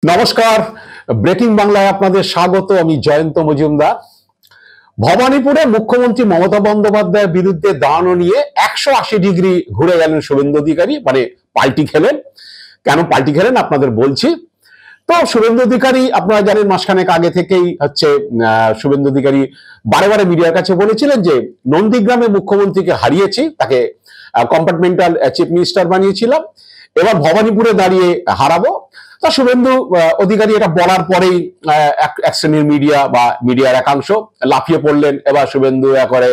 নমস্কার, ব্রেকিং বাংলায় আপনাদের স্বাগত। আমি জয়ন্ত মজুমদার। ভবানীপুরে মুখ্যমন্ত্রী মমতা বন্দ্যোপাধ্যায়ের বিরুদ্ধে দাঁড়ানো নিয়ে 180 ডিগ্রি ঘুরে গেলেন শুভেন্দু অধিকারী, মানে পাল্টি খেলেন। কেন পাল্টি খেলেন আপনাদের বলছি। তো শুভেন্দু অধিকারী আপনারা জানেন মাসখানেক আগে থেকেই শুভেন্দু অধিকারী বারে বারে মিডিয়ার কাছে বলেছিলেন যে নন্দীগ্রামে মুখ্যমন্ত্রীকে হারিয়েছি, তাকে কম্পার্টমেন্টাল চিফ মিনিস্টার বানিয়েছিলাম, এবার ভবানীপুরে দাঁড়িয়ে হারাবো। তা শুভেন্দু অধিকারী এটা বলার পরেই এক শ্রেণীর মিডিয়ার একাংশ লাফিয়ে পড়লেন। এবার শুভেন্দু করে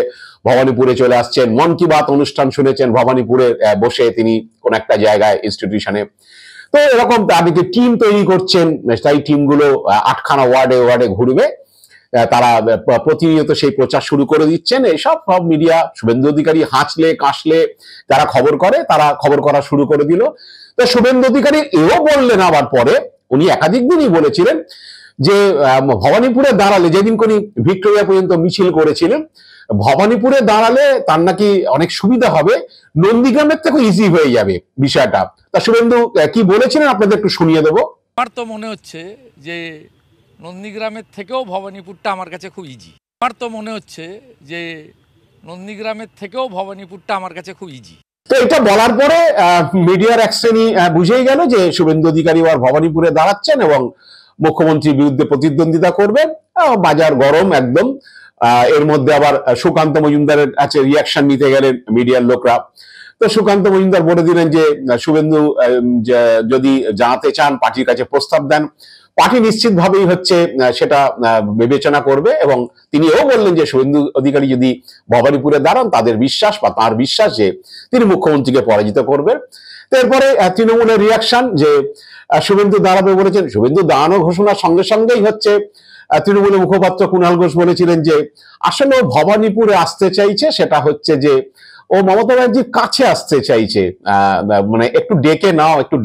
ভবানীপুরে চলে আসছেন, মন কি বাত অনুষ্ঠান শুনেছেন ভবানীপুরে বসে তিনি কোন একটা জায়গায় ইনস্টিটিউশনে। তো এরকম আপনি টিম তৈরি করছেন, সেই টিমগুলো 8খানা ওয়ার্ডে ঘুরবে, তারা প্রতিনিয়ত সেই প্রচার শুরু করে দিচ্ছেন। এইসব সব মিডিয়া শুভেন্দু অধিকারী হাসলে কাশলে যারা খবর করে তারা খবর করা শুরু করে দিল। তো শুভেন্দু অধিকারী এও বললেন, আবার পরে উনি একাধিক দিনই বলেছিলেন যে ভবানীপুরে দাঁড়ালে, যেদিন কোনি ভিক্টোরিয়া পর্যন্ত মিছিল করেছিলেন, ভবানীপুরে দাঁড়ালে তার নাকি অনেক সুবিধা হবে, নন্দীগ্রামের থেকে ইজি হয়ে যাবে বিষয়টা। তা শুভেন্দু কি বলেছিলেন আপনাদের একটু শুনিয়ে দেবো। আমার তো মনে হচ্ছে যে নন্দীগ্রামের থেকেও ভবানীপুরটা আমার কাছে খুব ইজি। তো এটা বলার পরে মিডিয়ার এক শ্রেণী বুঝেই গেল যে শুভেন্দু অধিকারী আর ভবানীপুরে দাঁড়াচ্ছেন এবং মুখ্যমন্ত্রীর বিরুদ্ধে প্রতিদ্বন্দ্বিতা করবেন। বাজার গরম একদম। এর মধ্যে আবার সুকান্ত মজুমদারের কাছে রিয়াকশন নিতে গেলেন মিডিয়ার লোকরা। তো সুকান্ত মজুমদার বলে দিলেন যে শুভেন্দু যদি জানাতে চান পার্টির কাছে প্রস্তাব দেন, পার্টি নিশ্চিতভাবেই সেটা বিবেচনা করবে। এবং তিনি এও বললেন যে শুভেন্দু অধিকারী যদি ভবানীপুরে দাঁড়ান তাদের বিশ্বাস বা তার বিশ্বাস যে তিনি মুখ্যমন্ত্রীকে পরাজিত করবেন। তো এরপরে তৃণমূলের রিয়াকশন যে শুভেন্দু দাঁড়াবে বলেছেন। শুভেন্দু দাঁড়ানো ঘোষণার সঙ্গে সঙ্গেই তৃণমূলের মুখপাত্র কুণাল ঘোষ বলেছিলেন যে আসলে ও ভবানীপুরে আসতে চাইছে, সেটা হচ্ছে যে ও মমতা ব্যানার্জির কাছে আসতে চাইছে, মানে একটু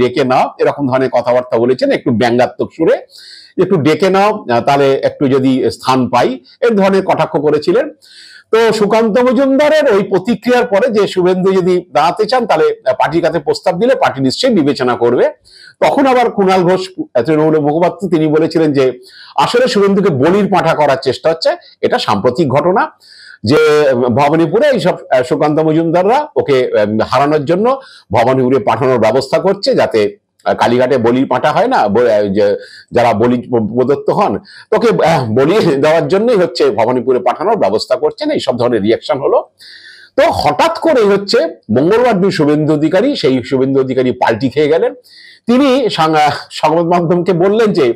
ডেকে নাও এরকম ধরনের কথাবার্তা বলেছেন, একটু ব্যঙ্গাত্মক সুরে, একটু ডেকে নাও তাহলে একটু যদি স্থান পাই, এই ধরনের কটাক্ষ করেছিলেন। তো সুকান্ত মজুমদারের ওই প্রতিক্রিয়ার পরে যে শুভেন্দু যদি দাঁড়াতে চান তাহলে পার্টির কাছে প্রস্তাব দিলে পার্টি নিশ্চয়ই বিবেচনা করবে, তখন আবার কুণাল ঘোষ তৃণমূলের মুখপাত্র তিনি বলেছিলেন যে আসলে শুভেন্দুকে বলির পাঁঠা করার চেষ্টা হচ্ছে। এটা সাম্প্রতিক ঘটনা যে ভবানীপুরে এইসব সুকান্ত মজুমদাররা ওকে হারানোর জন্য ভবানীপুরে পাঠানোর ব্যবস্থা করছে, যাতে কালীঘাটে বলির পাঁঠা হয় না, যারা বলি প্রদত্ত হন তোকে বলি দেওয়ার জন্যই ভবানীপুরে পাঠানোর ব্যবস্থা করছেন। এইসব ধরনের রিয়াকশন হলো। তো হঠাৎ করে মঙ্গলবার দিন শুভেন্দু অধিকারী পাল্টি খেয়ে গেলেন। তিনি সংবাদ মাধ্যমকে বললেন যে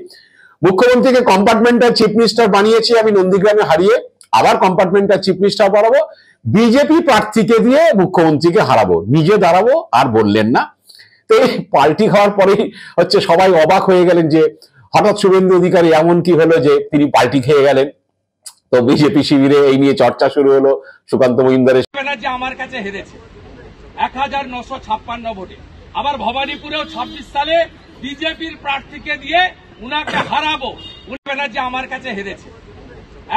মুখ্যমন্ত্রীকে কম্পার্টমেন্টাল চিফ মিনিস্টার বানিয়েছি আমি নন্দীগ্রামে হারিয়ে, আবার কম্পার্টমেন্টাল চিফ মিনিস্টার বানাবো, বিজেপি প্রার্থীকে দিয়ে মুখ্যমন্ত্রীকে হারাবো, নিজে দাঁড়াবো আর বললেন না। তো এই পাল্টি খাওয়ার পরেই সবাই অবাক হয়ে গেলেন যে হঠাৎ শুভেন্দু অধিকারী এমন কি হলো যে তিনি পাল্টি খেয়ে গেলেন। তো বিজেপি শিবিরে এই নিয়ে চর্চা শুরু হলো। সুকান্ত মজুমদারের ব্যানার্জি আমার কাছে হেরেছে 1956 ভোটে, আবার ভবানীপুরেও 26 সালে বিজেপির প্রার্থীকে দিয়ে উনাকে হারাবো। ব্যানার্জি আমার কাছে হেরেছে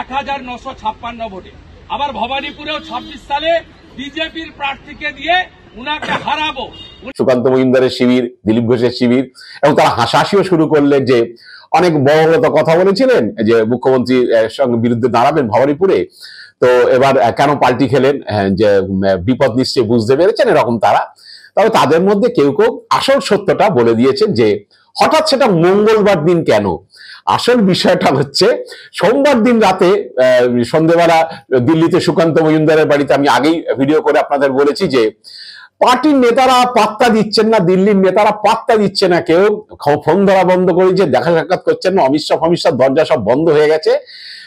1956 ভোটে, আবার ভবানীপুরেও 26 সালে বিজেপির প্রার্থীকে দিয়ে উনাকে হারাবো। সুকান্ত মজুমদারের শিবির, দিলীপ ঘোষের শিবির, এবং তারা হাসাহাসিও শুরু করলেন যে অনেক বড় কথা বলেছিলেন যে মুখ্যমন্ত্রীর সঙ্গে বিরুদ্ধে দাঁড়াবেন ভবানীপুরে, তো এবার কেন পাল্টি খেলেন, যে বিপদ নিশ্চয়ই বুঝতে পেরেছেন এরকম তারা। তবে তাদের মধ্যে কেউ কেউ আসল সত্যটা বলে দিয়েছেন যে হঠাৎ সেটা মঙ্গলবার দিন কেন। আসল বিষয়টা সোমবার দিন রাতে সন্ধ্যেবেলা দিল্লিতে সুকান্ত মজুমদারের বাড়িতে, আমি আগেই ভিডিও করে আপনাদের বলেছি যে পার্টির নেতারা পাত্তা দিচ্ছেন না, দিল্লির নেতারা পাত্তা দিচ্ছে না, কেউ ফোন ধরা বন্ধ করে, যে দেখা সাক্ষাৎ করছেন না, অমিত শাহ দরজা সব বন্ধ হয়ে গেছে।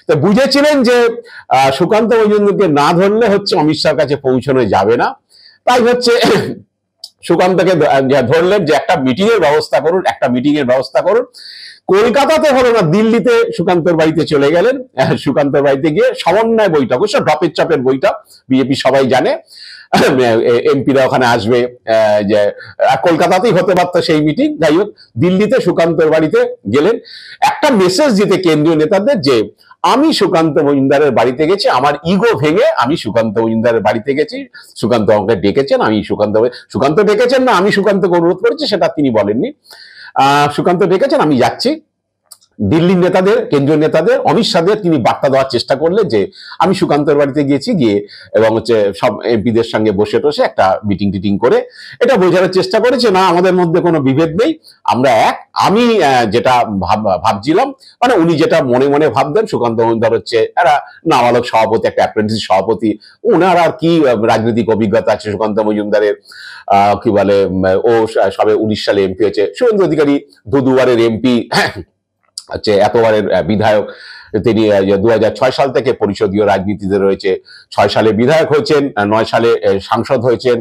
তো বুঝেছিলেন যে সুকান্ত মজুমদারকে না ধরলে অমিত শাহর কাছে পৌঁছানো যাবে না, তাই সুকান্তকে ধরলেন যে একটা মিটিং এর ব্যবস্থা করুন। কলকাতাতে হলো না, দিল্লিতে সুকান্তর বাড়িতে চলে গেলেন। সুকান্তর বাড়িতে গিয়ে সমন্বয় বৈঠক, ড্রপের চাপের বৈঠক, বিজেপি সবাই জানে, এমপিরা ওখানে আসবে, যে কলকাতাতেই হতে পারতো সেই মিটিং। যাই হোক, দিল্লিতে সুকান্তর বাড়িতে গেলেন একটা মেসেজ দিতে কেন্দ্রীয় নেতাদের যে আমি সুকান্ত মজুমদারের বাড়িতে গেছি, আমার ইগো ভেঙে আমি সুকান্ত মজুমদারের বাড়িতে গেছি, সুকান্ত আমাকে ডেকেছেন, সুকান্ত ডেকেছেন না, আমি সুকান্তকে অনুরোধ করেছি, সেটা তিনি বলেননি। সুকান্ত ডেকেছেন, আমি যাচ্ছি। দিল্লির নেতাদের, কেন্দ্রীয় নেতাদের, অমিত শাহদের তিনি বার্তা দেওয়ার চেষ্টা করলেন যে আমি সুকান্তের বাড়িতে গিয়েছি, গিয়ে এবং সব এমপিদের সঙ্গে বসে টসে একটা মিটিং টিটিং করে এটা বোঝানোর চেষ্টা করেছে না আমাদের মধ্যে কোনো বিভেদ নেই, আমরা এক। আমি যেটা ভাবছিলাম, মানে উনি যেটা মনে মনে ভাবতেন, সুকান্ত মজুমদার হচ্ছে একটা নাবালক সভাপতি, একটা অ্যাপ্রেন্টিস সভাপতি, ওনার আর কি রাজনৈতিক অভিজ্ঞতা আছে সুকান্ত মজুমদারের, কি বলে, ও সবে 19 সালে এমপি হয়েছে। শুভেন্দু অধিকারী দুবারের এমপি, হচ্ছে এতবারের বিধায়ক তিনি। 2006 সাল থেকে পরিষদীয় রাজনীতিতে রয়েছে, 6 সালে বিধায়ক হয়েছেন, 9 সালে সাংসদ হয়েছেন,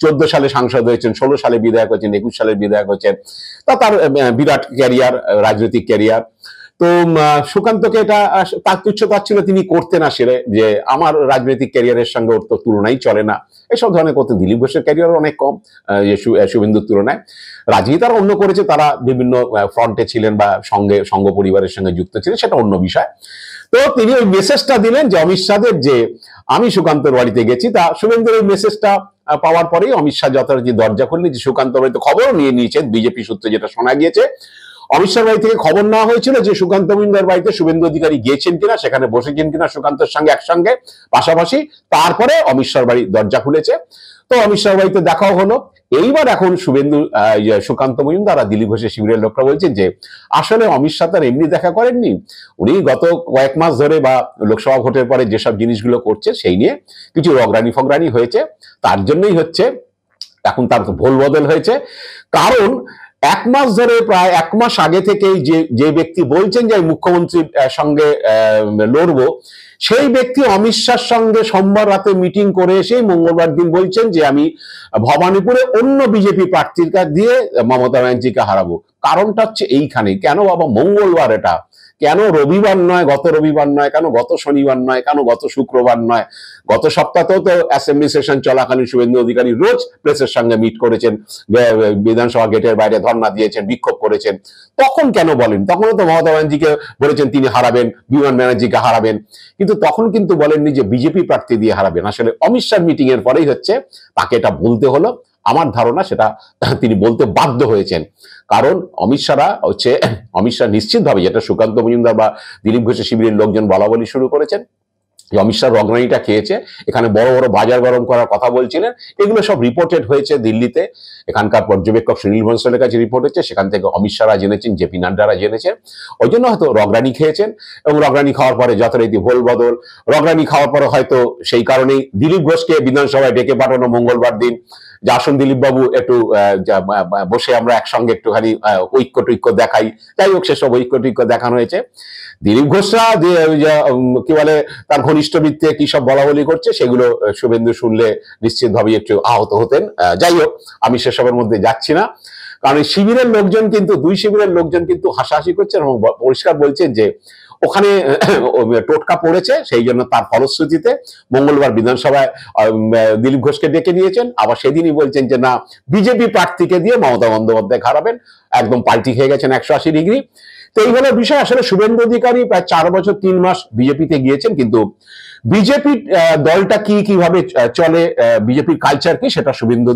14 সালে সাংসদ হয়েছেন, 16 সালে বিধায়ক হয়েছেন, 21 সালে বিধায়ক হয়েছেন। তার বিরাট ক্যারিয়ার, রাজনৈতিক ক্যারিয়ার। তো সুকান্তকে এটা তার তুচ্ছতা ছিল, তিনি করতেন আসলে যে আমার রাজনৈতিক ক্যারিয়ারের সঙ্গে ওর তো তুলনাই চলে না, এসব ধরনের করতেন। দিলীপ ঘোষের ক্যারিয়ার অনেক কম শুভেন্দুর তুলনায়। রাজনীতি তারা অন্য করেছে, তারা বিভিন্ন ফ্রন্টে ছিলেন বা সঙ্গ পরিবারের সঙ্গে যুক্ত ছিলেন, সেটা অন্য বিষয়। তো তিনি ওই মেসেজটা দিলেন যে অমিত শাহের, যে আমি সুকান্তর বাড়িতে গেছি। তা শুভেন্দুর ওই মেসেজটা পাওয়ার পরেই অমিত শাহ যথারীতি দরজা খুললেন, যে সুকান্ত বাড়িতে খবরও নিয়ে নিয়েছেন বিজেপি সূত্রে, যেটা শোনা গিয়েছে। অমিত শাহ বাড়ি থেকে খবর নেওয়া হয়েছিল যে সুকান্ত মজুমদার বাড়িতে শুভেন্দু অধিকারী গিয়েছেন কিনা, সেখানে বসেছেন কিনা সুকান্তের সঙ্গে একসঙ্গে পাশাপাশি। তারপরে অমিত শাহর বাড়ি দরজা খুলেছে, তো অমিত শাহ বাড়িতে দেখাও হলো। এইবার এখন সুকান্ত মজুমদার আর দিলীপ ঘোষের শিবিরের লোকরা বলছেন যে আসলে অমিত শাহ তার এমনি দেখা করেননি, উনি গত কয়েক মাস ধরে বা লোকসভা ভোটের পরে যেসব জিনিসগুলো করছে সেই নিয়ে কিছু রগরানি ফগরানি হয়েছে, তার জন্যই হচ্ছে এখন তার ভোল বদল হয়েছে। কারণ 1 মাস ধরে, প্রায় 1 মাস আগে থেকেই যে ব্যক্তি বলছেন যে মুখ্যমন্ত্রীর সঙ্গে লড়বো, সেই ব্যক্তি অমিত শাহর সঙ্গে সোমবার রাতে মিটিং করে এসেই মঙ্গলবার দিন বলছেন যে আমি ভবানীপুরে অন্য বিজেপি প্রার্থীর কাছ দিয়ে মমতা ব্যানার্জিকে হারাবো। কারণটা হচ্ছে এইখানে, কেন বাবা মঙ্গলবার, এটা কেন রবিবার নয়, গত রবিবার নয়, কেন গত শনিবার নয়, কেন গত শুক্রবার নয়? গত সপ্তাহেও তো অ্যাসেম্বলি সেশন চলাকালীন শুভেন্দু অধিকারী রোজ প্রেসের সঙ্গে মিট করেছেন, বিধানসভা গেটের বাইরে ধর্ণা দিয়েছেন, বিক্ষোভ করেছেন। তখন কেন বলেন? তখনও তো মমতা ব্যানার্জিকে বলেছেন তিনি হারাবেন, বিমান ব্যানার্জিকে হারাবেন, কিন্তু তখন কিন্তু বলেননি যে বিজেপি প্রার্থী দিয়ে হারাবেন। আসলে অমিত শাহ মিটিং এর পরেই হচ্ছে তাকে এটা বলতে হলো। আমার ধারণা সেটা তিনি বলতে বাধ্য হয়েছেন, কারণ অমিত শাহ নিশ্চিতভাবে, যেটা সুকান্ত মজুমদার বা দিলীপ ঘোষের শিবিরের লোকজন বলা বলি শুরু করেছেন, যে অমিত শাহ রগরানিটা খেয়েছে, এখানে বড় বড় বাজার গরম করার কথা বলছিলেন। এগুলো সব রিপোর্টেড হয়েছে দিল্লিতে, এখানকার পর্যবেক্ষক সুনীল বনসলের কাছে রিপোর্ট হচ্ছে, সেখান থেকে অমিত শাহরা জেনেছেন, জেপি নাড্ডারা জেনেছেন। ওই জন্য হয়তো রগরানি খেয়েছেন, এবং রগরানি খাওয়ার পরে যথারীতি ভোল বদল। রগরানি খাওয়ার পরে হয়তো সেই কারণেই দিলীপ ঘোষকে বিধানসভায় ডেকে পাঠানো মঙ্গলবার দিন, যে আসুন দিলীপ বাবু, একটু বসে আমরা একসঙ্গে একটুখানি ঐক্য টৈক্য দেখাই। যাই হোক, সেসব ঐক্য টৈক্য দেখানো হয়েছে। দিলীপ ঘোষরা যে কি বলে তার ঘনিষ্ঠ বৃত্তে কি সব বলা বলি করছে, সেগুলো শুভেন্দু শুনলে নিশ্চিতভাবে একটু আহত হতেন। যাই হোক, আমি সেসবের মধ্যে যাচ্ছি না, কারণ শিবিরের লোকজন কিন্তু, দুই শিবিরের লোকজন কিন্তু হাসাহাসি করছেন এবং পরিষ্কার বলছেন যে ওখানে টোটকা পড়েছে, সেই জন্য তার ফলশ্রুতিতে মঙ্গলবার বিধানসভায় দিলীপ ঘোষকে ডেকে নিয়েছেন। আবার সেদিনই বলছেন যে না, বিজেপি প্রার্থীকে দিয়ে মমতা বন্দ্যোপাধ্যায় হারাবেন, একদম পাল্টি খেয়ে গেছেন 180 ডিগ্রি। তো এই হলো বিষয়। আসলে শুভেন্দু অধিকারী প্রায় 4 বছর 3 মাস বিজেপিতে গিয়েছেন, কিন্তু বিজেপির দলটা কিভাবে চলে, বিজেপির কালচার কি, সেটা শুভেন্দু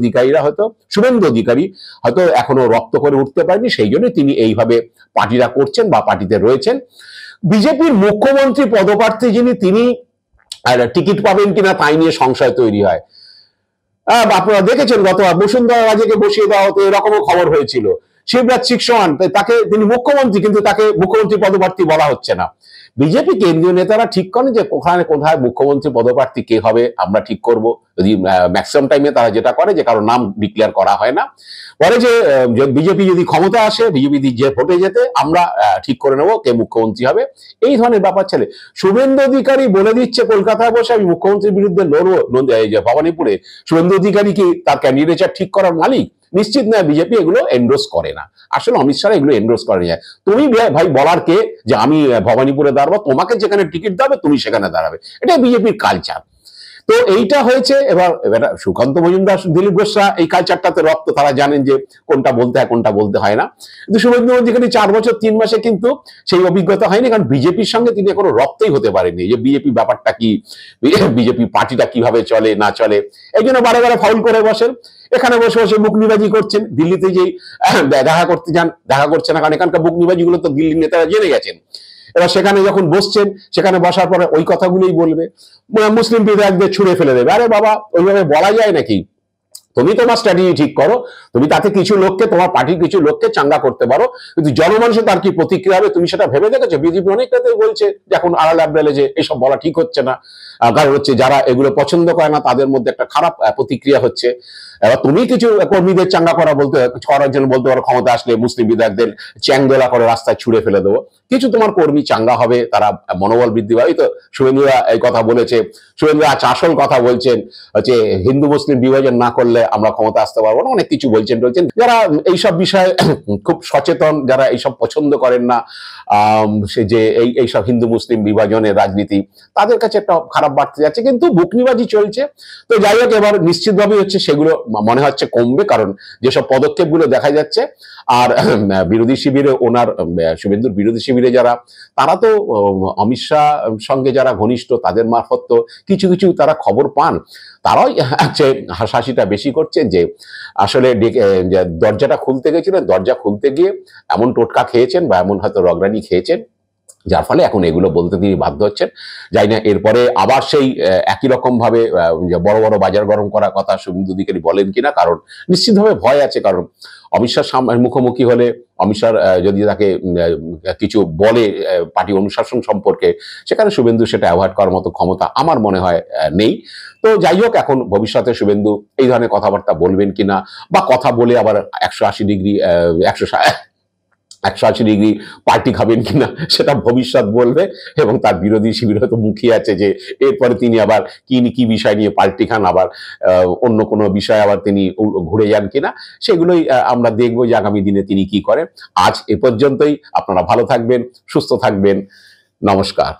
অধিকারী হয়তো এখনো রপ্ত করে উঠতে পারেনি, সেই জন্য তিনি এইভাবে পার্টিরা করছেন বা পার্টিতে রয়েছেন। বিজেপির মুখ্যমন্ত্রী পদপ্রার্থী যিনি, তিনি টিকিট পাবেন কিনা তাই নিয়ে সংশয় তৈরি হয়। আপনারা দেখেছেন গতবার বসুন্ধরা রাজেকে বসিয়ে দেওয়া হতো, এরকমও খবর হয়েছিল। শিবরাজ সিং চৌহান, তিনি মুখ্যমন্ত্রী, কিন্তু তাকে মুখ্যমন্ত্রী পদপ্রার্থী বলা হচ্ছে না। বিজেপি কেন্দ্রীয় নেতারা ঠিক করেন যে কোথায় মুখ্যমন্ত্রী পদপ্রার্থী কে হবে আমরা ঠিক করব। যদি ম্যাক্সিমাম টাইমে তারা যেটা করে যে কারো নাম ডিক্লেয়ার করা হয় না, বলে যে বিজেপি যদি ক্ষমতা আসে, বিজেপি যে ভোটে যেতে, আমরা ঠিক করে নেবো কে মুখ্যমন্ত্রী হবে। এই ধরনের ব্যাপার ছেলে শুভেন্দু অধিকারী বলে দিচ্ছে কলকাতায় বসে আমি মুখ্যমন্ত্রীর বিরুদ্ধে লড়বো ভবানীপুরে। শুভেন্দু অধিকারী কি তার ক্যান্ডিডেট ঠিক করার মালিক? নিশ্চিত নয়। বিজেপি এগুলো এন্ডোর্স করে না, আসলে অমিত শাহ এগুলো এন্ডোর্স করে না। তুমি ভাই বলার কে যে আমি ভবানীপুরে দাঁড়াবো, তোমাকে যেখানে টিকিট দেবে তুমি সেখানে দাঁড়াবে, এটা বিজেপির কালচার। তো এইটা হয়েছে। এবার সুকান্ত মজুমদার, দিলীপ ঘোষরা এই কালচারটাতে রক্ত, তারা জানেন যে কোনটা বলতে হয় কোনটা বলতে হয় না। কিন্তু শুভেন্দু অধিকারী 4 বছর 3 মাসে কিন্তু সেই অভিজ্ঞতা হয়নি, কারণ বিজেপির সঙ্গে তিনি এখনো রক্তই হতে পারেননি, যে বিজেপি ব্যাপারটা কি, বিজেপি পার্টিটা কিভাবে চলে না চলে। এই জন্য বারে বারে ফাউল করে বসেন। এখানে বসে বসে মুখনিবাজি করছেন। দিল্লিতে যেই দেখা করতে যান, দেখা করছে না, কারণ এখানকার মুখনিবাজি গুলো তো দিল্লির নেতারা জেনে গেছেন। এবার সেখানে যখন বসছেন, সেখানে বসার পরে ওই কথাগুলোই বলবে, মুসলিম বিধায়কদের ছুঁড়ে ফেলে দেবে। আরে বাবা, ওইভাবে বলা যায় নাকি? তুমি তোমার স্ট্র্যাটেজি ঠিক করো, তুমি তাতে কিছু লোককে, তোমার পার্টির কিছু লোককে চাঙ্গা করতে পারো, কিন্তু জনমানুষের তার কি প্রতিক্রিয়া হবে তুমি সেটা ভেবে দেখেছো? বিজেপি অনেক কথাই বলছে যে এখন আড়াল আবডালে যে এসব বলা ঠিক হচ্ছে না, কারণ হচ্ছে যারা এগুলো পছন্দ করে না তাদের মধ্যে একটা খারাপ প্রতিক্রিয়া হচ্ছে। এবার তুমি কিছু কর্মীদের চাঙ্গা করার জন্য বলতে পারো ক্ষমতা আসলে মুসলিম বিধায়কদের চ্যাংদোলা করে রাস্তায় ছুড়ে ফেলে দেবো। কিছু তোমার কর্মী চাঙ্গা হবে, তারা মনোবল বৃদ্ধি পাবে। তো শুভেন্দুরা এই কথা বলেছে, শুভেন্দুরা আসল কথা বলছেন হচ্ছে হিন্দু মুসলিম বিভাজন না করলে আমরা ক্ষমতা আসতে পারবো না, অনেক কিছু বলছেন। যারা এইসব বিষয়ে খুব সচেতন, যারা এইসব পছন্দ করেন না, সে যে এইসব হিন্দু মুসলিম বিভাজনের রাজনীতি, তাদের কাছে একটা খারাপ বার্তা যাচ্ছে, কিন্তু বুকনিবাজি চলছে। তো যাই হোক, এবার নিশ্চিতভাবেই হচ্ছে সেগুলো মনে হচ্ছে কমবে, কারণ যেসব পদক্ষেপগুলো দেখা যাচ্ছে। আর বিরোধী শিবিরে শুভেন্দুর বিরোধী শিবিরে যারা, তারা তো অমিত শাহ সঙ্গে যারা ঘনিষ্ঠ, তাদের মারফত তো কিছু কিছু তারা খবর পান। তারাই হচ্ছে হাসাহাসিটা বেশি করছেন যে আসলে দরজাটা খুলতে গেছিলেন, দরজা খুলতে গিয়ে এমন টোটকা খেয়েছেন বা এমন হয়তো রগরানি খেয়েছেন, যার ফলে এখন এগুলো বলতে তিনি বাধ্য হচ্ছেন। যাই না এরপরে আবার সেই একই রকম ভাবে বড় বড় বাজার গরম করার কথা শুভেন্দু অধিকারী বলেন কিনা, কারণ নিশ্চিতভাবে ভয় আছে। কারণ অমিত শাহ মুখোমুখি হলে, অমিত শাহ যদি তাকে কিছু বলে পার্টি অনুশাসন সম্পর্কে, সেখানে শুভেন্দু সেটা অ্যাভয়েড করার মতো ক্ষমতা আমার মনে হয় নেই। তো যাই হোক, এখন ভবিষ্যতে শুভেন্দু এই ধরনের কথাবার্তা বলবেন কিনা, বা কথা বলে আবার 180 ডিগ্রি পার্টি খাবেন কিনা, সেটা ভবিষ্যৎ বলবে। এবং তার বিরোধী শিবির হয়তো মুখিয়ে আছে যে এরপরে তিনি আবার কি বিষয় নিয়ে পার্টি খান, আবার অন্য কোনো বিষয় আবার তিনি ঘুরে যান কিনা, সেগুলোই আমরা দেখবো যে আগামী দিনে তিনি কি করেন। আজ এ পর্যন্তই। আপনারা ভালো থাকবেন, সুস্থ থাকবেন। নমস্কার।